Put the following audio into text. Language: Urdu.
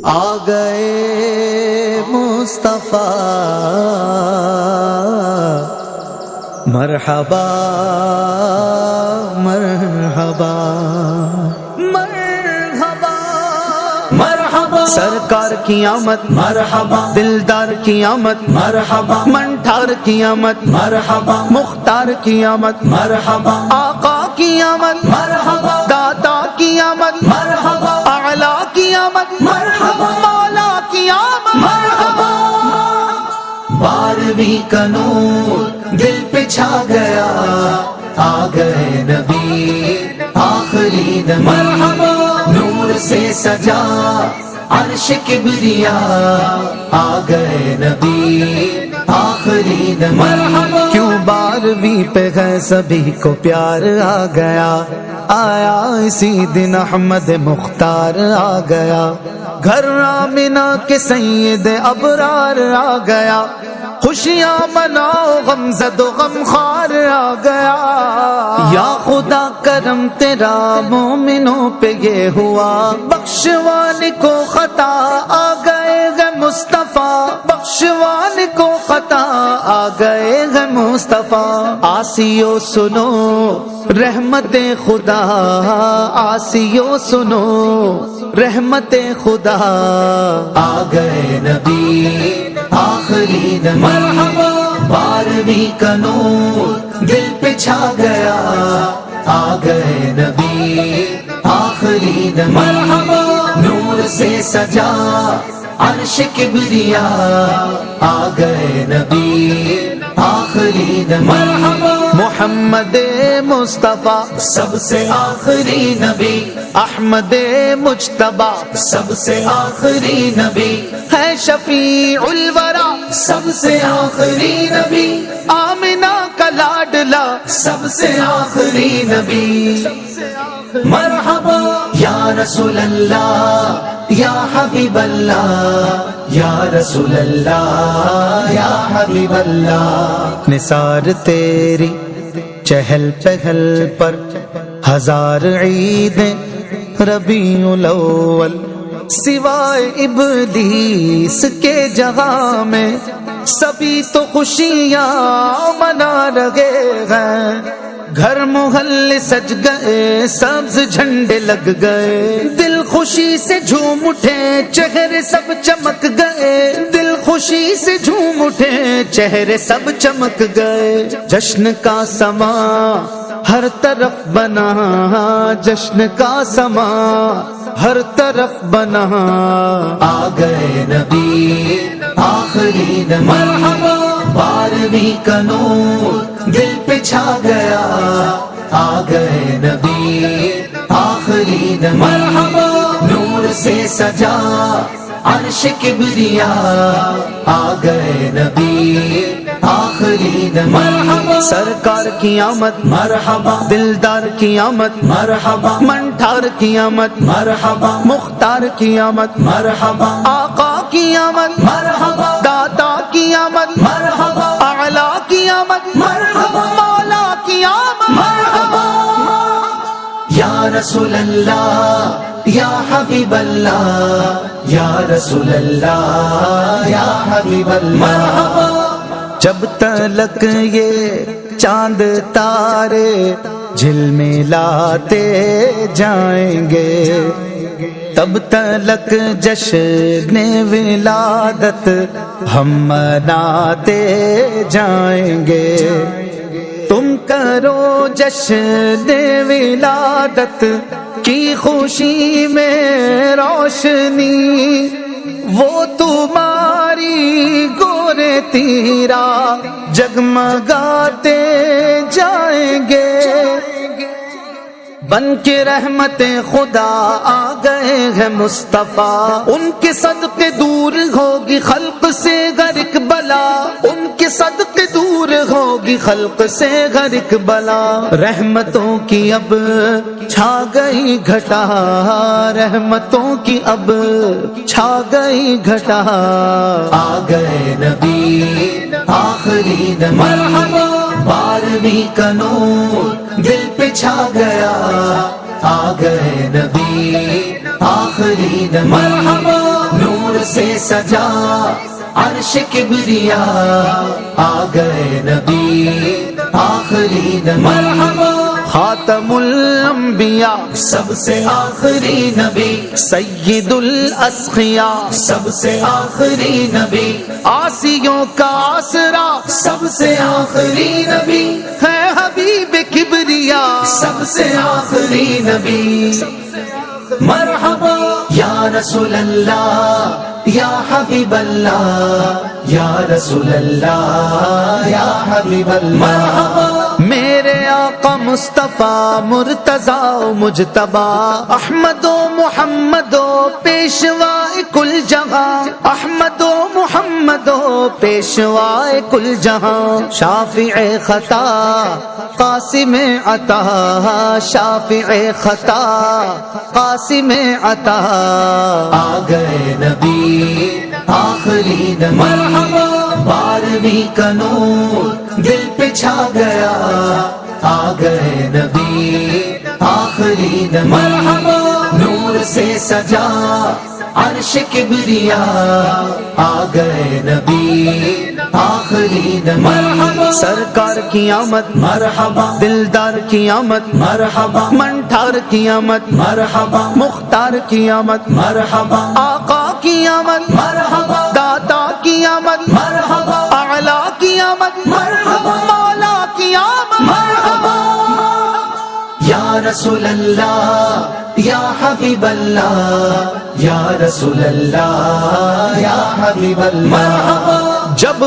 آ گئے مصطفیٰ مرحبا مرحبا مرحبا مرحبا، سرکار کی آمد مرحبا، دلدار کی آمد مرحبا، منٹھار کی آمد مرحبا، مختار کی آمد مرحبا، آقا کی آمد مرحبا، داتا کی آمد مرحبا، اعلیٰ کی آمد مرحبا، مولا کی آمد مرحبا۔ 12ویں کا نور دل پہ چھا گیا، آ گئے نبی آخری نبی مرحبا، نور سے سجا عرش کبریا، آ گئے نبی آخری نبی مرحبا۔ کیوں 12ویں پہ گئے سبھی کو پیار آ گیا، آیا اسی دن احمد مختار آ گیا، گھر آمنہ کے سید ابرار آ گیا، خوشیاں مناؤ غم زد و غم خوار آ گیا، یا خدا کرم تیرا مومنوں پہ یہ ہوا، بخشوانے کو خطا آ گئے گے مصطفیٰ، بخشوانے کو خطا آ گئے گے مصطفیٰ۔ آسیو سنو رحمت خدا، آسیو سنو رحمت خدا، آ گئے نبی آخری نبی مرحبا، 12ویں کا نور دل پہ چھا گیا، آ گئے نبی آخری نبی مرحبا، نور سے سجا عرش کبریا، آ گئے نبی آخری نبی مرحبا، محمد مصطفیٰ سب سے آخری نبی، احمد مجتبی سب سے آخری نبی، ہے شفیع الورا سب سے آخری نبی، آمنہ کا لاڈلا سب سے آخری نبی مرحبا، یا رسول اللہ یا حبیب اللہ، یا رسول اللہ یا حبیب اللہ، نثار تیری چہل پہل پر ہزار عیدیں، ربیع الاول سوائے ابلیس کے جہاں میں سبھی تو خوشیاں منا رہے ہیں، گھر محلے سج گئے، سبز جھنڈے لگ گئے، دل خوشی سے جھوم اٹھے، چہرے سب چمک گئے، دل خوشی سے جھوم اٹھے، چہرے سب چمک گئے، جشن کا سما ہر طرف بنا، جشن کا سما ہر طرف بنا، آ گئے نبی آخری نبی مرحبا، 12ویں کا نور دل پہ چھا گیا، آ گئے نبی آخری نبی مرحبا، نور سے سجا عرش کبریا، آ گئے نبی آخری نبی مرحبا، سرکار کی آمد مرحبا، دلدار کی آمد مرحبا، منٹھار کی آمد مرحبا، مختار کی آمد مرحبا، آقا کی آمد مرحبا، داتا کی آمد مرحبا، اعلیٰ کی آمد مرحبا، مولا کی آمد مرحبا، یا رسول اللہ یا حبیب اللہ، یا رسول اللہ یا حبیب اللہ مرحبا، جب تلک یہ چاند تارے جھلملاتے جائیں گے، تب تلک جشن ولادت ہم مناتے جائیں گے، تم کرو جشن ولادت کی خوشی میں روشنی، وہ تمہاری گورے تیرا جگمگاتے جائیں گے، بن کے رحمت خدا آ گئے ہیں مصطفیٰ، ان کے صدقے دور ہوگی خلق سے غرق بلا، ان کے صدقے دور ہوگی خلق سے غرق بلا، رحمتوں کی اب چھا گئی گھٹا، رحمتوں کی اب چھا گئی گھٹا، آ گئے نبی آخری نبی مرحبا، 12ویں کا نور دل پہ چھا گیا، آ گئے نبی آخری نبی مرحبا، سے سجا عرش کبریا، آ گئے نبی آخری نبی، مرحبا خاتم الانبیاء سب سے آخری نبی، سید الاسقیاء سب سے آخری نبی، آسیوں کا آسرا سب سے آخری نبی، ہے حبیب کبریا سب سے آخری نبی، مرحبا یا رسول اللہ یا حبیب اللہ، یا رسول اللہ یا حبیب اللہ، مرحبا میرے آقا مصطفیٰ مرتضیٰ مجتبی، احمد و محمد و پیشوائے کل جہاں، احمد و محمد و پیشوائے کل جہاں، شافع خطا قاسم عطا، شافع خطا قاسم عطا، آ گئے نبی آخری نبی، مرحبا 12ویں کا نور دل پہ چھا گیا، آ گئے نبی آخری نبی، مرحبا نور سے سجا عرش کبریا، آ گئے نبی آخری نبی، مرحبا سرکار کی آمد مرحبا، دلدار کی آمد مرحبا، منٹھار کی آمد مرحبا، مختار کی آمد مرحبا، آقا کی آمد مرحبا، داتا کی آمد مرحبا، اعلیٰ کی آمد مرحبا، مولا کی آمد مرحبا، یا رسول اللہ یا حبیب اللہ، یا رسول اللہ یا حبیب اللہ، مرحبا جب